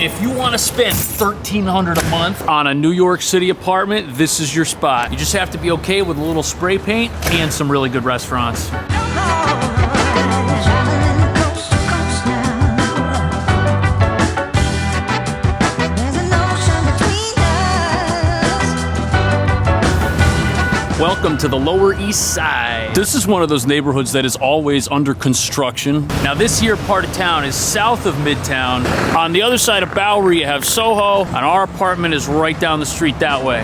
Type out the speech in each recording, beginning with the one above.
If you want to spend $1,300 a month on a New York City apartment, this is your spot. You just have to be okay with a little spray paint and some really good restaurants. Welcome to the Lower East Side. This is one of those neighborhoods that is always under construction. Now this here part of town is south of Midtown. On the other side of Bowery you have Soho, and our apartment is right down the street that way.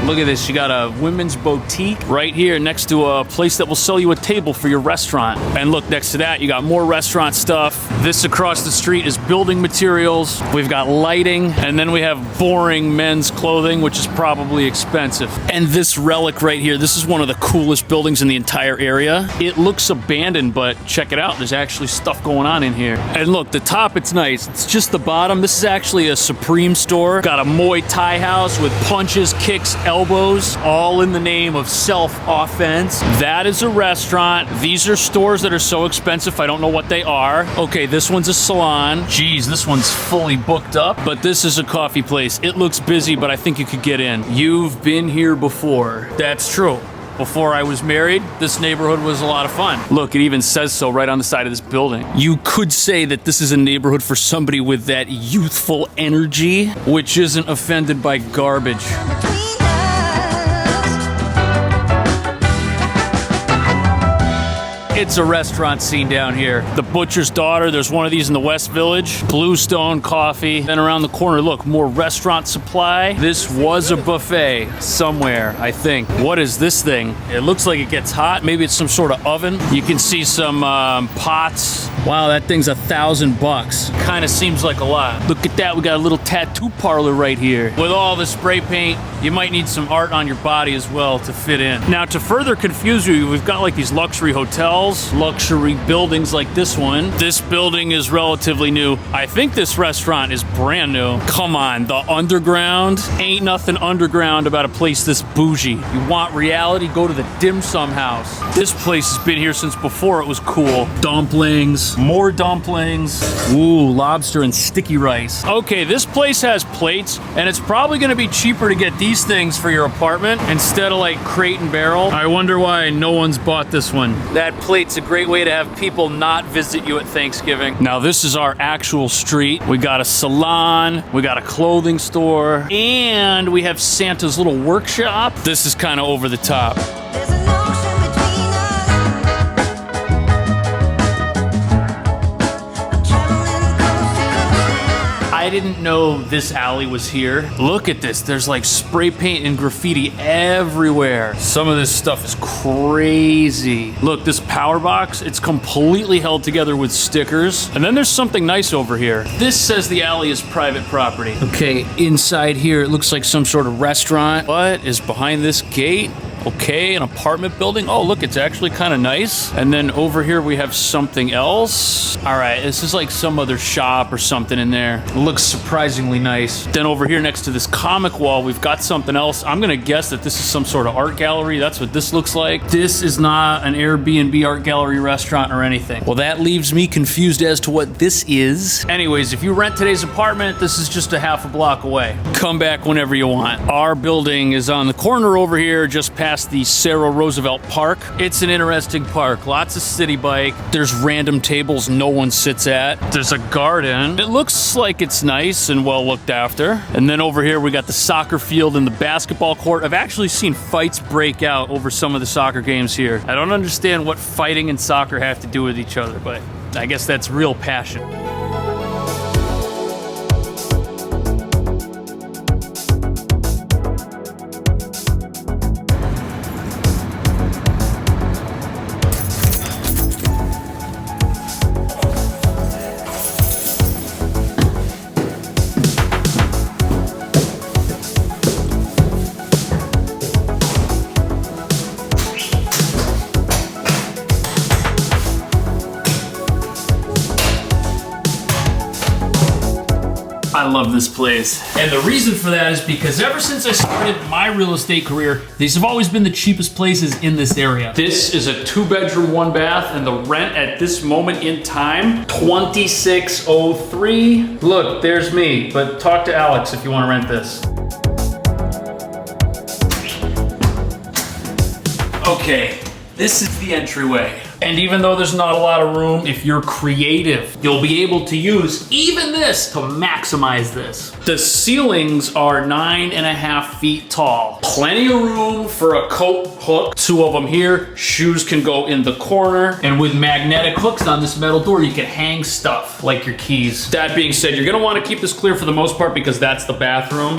Look at this, you got a women's boutique right here next to a place that will sell you a table for your restaurant. And look, next to that, you got more restaurant stuff. This across the street is building materials. We've got lighting, and then we have boring men's clothing, which is probably expensive. And this relic right here, this is one of the coolest buildings in the entire area. It looks abandoned, but check it out. There's actually stuff going on in here. And look, the top, it's nice. It's just the bottom. This is actually a Supreme store. Got a Muay Thai house with punches, kicks, elbows, all in the name of self-offense. That is a restaurant. These are stores that are so expensive, I don't know what they are. Okay, this one's a salon. Geez, this one's fully booked up. But this is a coffee place. It looks busy, but I think you could get in. You've been here before. That's true. Before I was married, this neighborhood was a lot of fun. Look, it even says so right on the side of this building. You could say that this is a neighborhood for somebody with that youthful energy, which isn't offended by garbage. It's a restaurant scene down here. The Butcher's Daughter, there's one of these in the West Village. Bluestone Coffee. Then around the corner, look, more restaurant supply. This was a buffet somewhere, I think. What is this thing? It looks like it gets hot. Maybe it's some sort of oven. You can see some pots. Wow, that thing's $1,000. Kind of seems like a lot. Look at that, we got a little tattoo parlor right here. With all the spray paint, you might need some art on your body as well to fit in. Now, to further confuse you, we've got like these luxury hotels, luxury buildings like this one. This building is relatively new. I think this restaurant is brand new. Come on, the underground? Ain't nothing underground about a place this bougie. You want reality? Go to the Dim Sum House. This place has been here since before it was cool. Dumplings, more dumplings. Ooh, lobster and sticky rice. Okay, this place has plates, and it's probably gonna be cheaper to get these things for your apartment instead of like Crate and Barrel. I wonder why no one's bought this one. That plate's a great way to have people not visit you at Thanksgiving. Now this is our actual street. We got a salon, we got a clothing store, and we have Santa's little workshop. This is kind of over the top. I didn't know this alley was here. Look at this. There's like spray paint and graffiti everywhere. Some of this stuff is crazy. Look, this power box, it's completely held together with stickers. And then there's something nice over here. This says the alley is private property. Okay, inside here, it looks like some sort of restaurant. What is behind this gate? Okay, an apartment building. Oh, look, it's actually kind of nice. And then over here we have something else. All right, this is like some other shop or something in there. It looks surprisingly nice. Then over here next to this comic wall, we've got something else. I'm gonna guess that this is some sort of art gallery. That's what this looks like. This is not an Airbnb art gallery restaurant or anything. Well, that leaves me confused as to what this is. Anyways, if you rent today's apartment, this is just a half a block away. Come back whenever you want. Our building is on the corner over here, just past the Sarah Roosevelt Park. It's an interesting park. Lots of city bike. There's random tables no one sits at. There's a garden. It looks like it's nice and well looked after. And then over here we got the soccer field and the basketball court. I've actually seen fights break out over some of the soccer games here. I don't understand what fighting and soccer have to do with each other, but I guess that's real passion. love this place. And the reason for that is because ever since I started my real estate career, these have always been the cheapest places in this area. This is a 2-bedroom, 1-bath, and the rent at this moment in time, $26.03. Look, there's me, but talk to Alex if you want to rent this. Okay, this is the entryway. And even though there's not a lot of room, if you're creative, you'll be able to use even this to maximize this. The ceilings are 9.5 feet tall. Plenty of room for a coat hook. 2 of them here. Shoes can go in the corner. And with magnetic hooks on this metal door, you can hang stuff like your keys. That being said, you're gonna wanna keep this clear for the most part because that's the bathroom.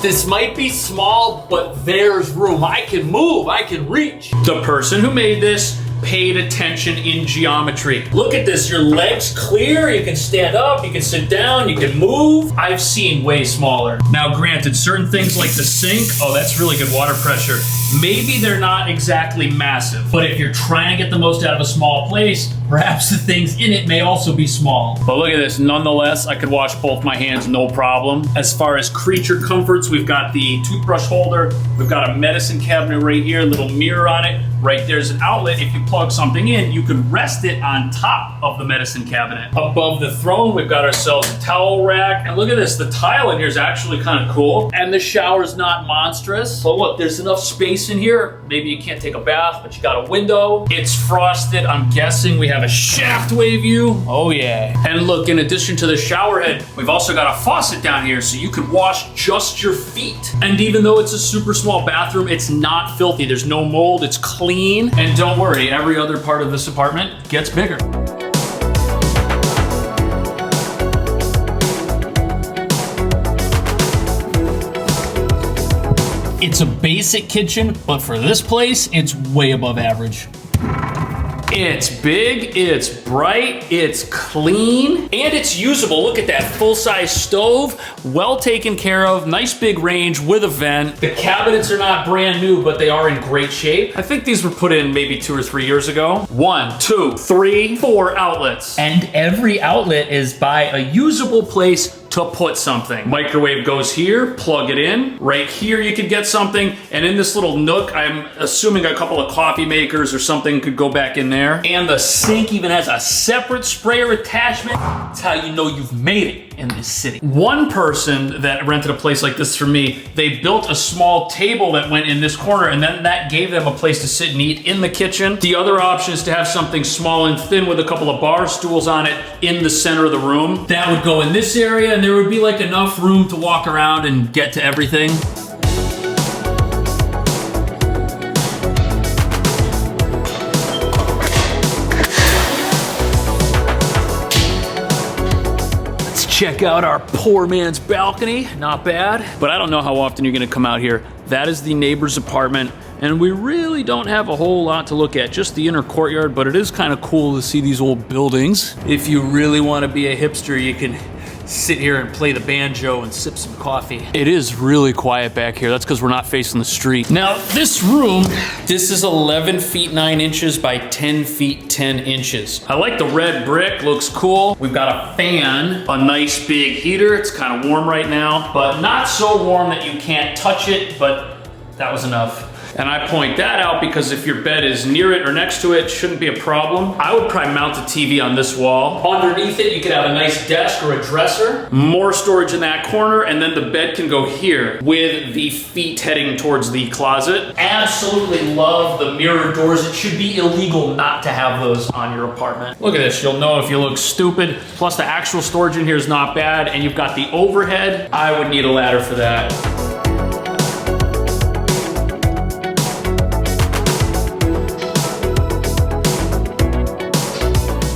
This might be small, but there's room. I can move, I can reach. The person who made this paid attention in geometry. Look at this, your legs clear, you can stand up, you can sit down, you can move. I've seen way smaller. Now granted, certain things like the sink, oh, that's really good water pressure. Maybe they're not exactly massive, but if you're trying to get the most out of a small place, perhaps the things in it may also be small. But look at this, nonetheless, I could wash both my hands, no problem. As far as creature comforts, we've got the toothbrush holder, we've got a medicine cabinet right here, a little mirror on it. Right there's an outlet. If you plug something in, you can rest it on top of the medicine cabinet. Above the throne, we've got ourselves a towel rack. And look at this, the tile in here is actually kind of cool. And the shower's not monstrous. But look, there's enough space in here. Maybe you can't take a bath, but you got a window. It's frosted. I'm guessing we have a shaftway view. Oh yeah. And look, in addition to the shower head, we've also got a faucet down here so you can wash just your feet. And even though it's a super small bathroom, it's not filthy. There's no mold, it's clean. And don't worry, every other part of this apartment gets bigger. It's a basic kitchen, but for this place, it's way above average. It's big, it's bright, it's clean, and it's usable. Look at that full-size stove, well taken care of, nice big range with a vent. The cabinets are not brand new, but they are in great shape. I think these were put in maybe 2 or 3 years ago. 1, 2, 3, 4 outlets. And every outlet is by a usable place to put something. Microwave goes here, plug it in. Right here you could get something, and in this little nook, I'm assuming a couple of coffee makers or something could go back in there. And the sink even has a separate sprayer attachment. That's how you know you've made it in this city. One person that rented a place like this for me, they built a small table that went in this corner, and then that gave them a place to sit and eat in the kitchen. The other option is to have something small and thin with a couple of bar stools on it in the center of the room. That would go in this area, and there would be like enough room to walk around and get to everything. 'Let's check out our poor man's balcony. Not bad, but I don't know how often you're gonna come out here. That is the neighbor's apartment, and we really don't have a whole lot to look at, just the inner courtyard, but it is kind of cool to see these old buildings. If you really want to be a hipster, you can sit here and play the banjo and sip some coffee. It is really quiet back here. That's because we're not facing the street. Now, this room, this is 11 feet 9 inches by 10 feet 10 inches. I like the red brick, looks cool. We've got a fan, a nice big heater. It's kind of warm right now, but not so warm that you can't touch it, but that was enough. And I point that out because if your bed is near it or next to it, shouldn't be a problem. I would probably mount the TV on this wall. Underneath it, you could have a nice desk or a dresser. More storage in that corner, and then the bed can go here with the feet heading towards the closet. Absolutely love the mirror doors. It should be illegal not to have those on your apartment. Look at this, you'll know if you look stupid. Plus the actual storage in here is not bad, and you've got the overhead. I would need a ladder for that.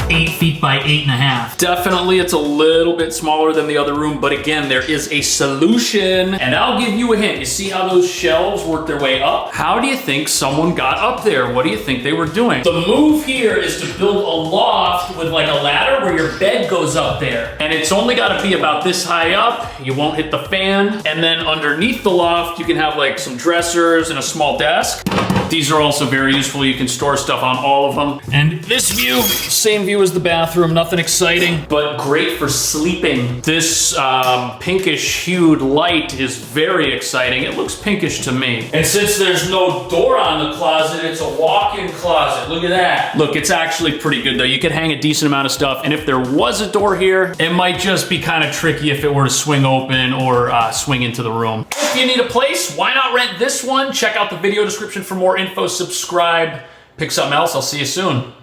8 feet by 8.5. Definitely it's a little bit smaller than the other room, but again, there is a solution. And I'll give you a hint. You see how those shelves work their way up? How do you think someone got up there? What do you think they were doing? The move here is to build a loft with like a ladder where your bed goes up there. And it's only gotta be about this high up. You won't hit the fan. And then underneath the loft, you can have like some dressers and a small desk. These are also very useful. You can store stuff on all of them. And this view, same view as the bathroom, nothing exciting, but great for sleeping. This pinkish hued light is very exciting. It looks pinkish to me. And since there's no door on the closet, it's a walk-in closet. Look at that. Look, it's actually pretty good though. You could hang a decent amount of stuff. And if there was a door here, it might just be kind of tricky if it were to swing open or swing into the room. If you need a place, why not rent this one? Check out the video description for more info. Subscribe. Pick something else. I'll see you soon.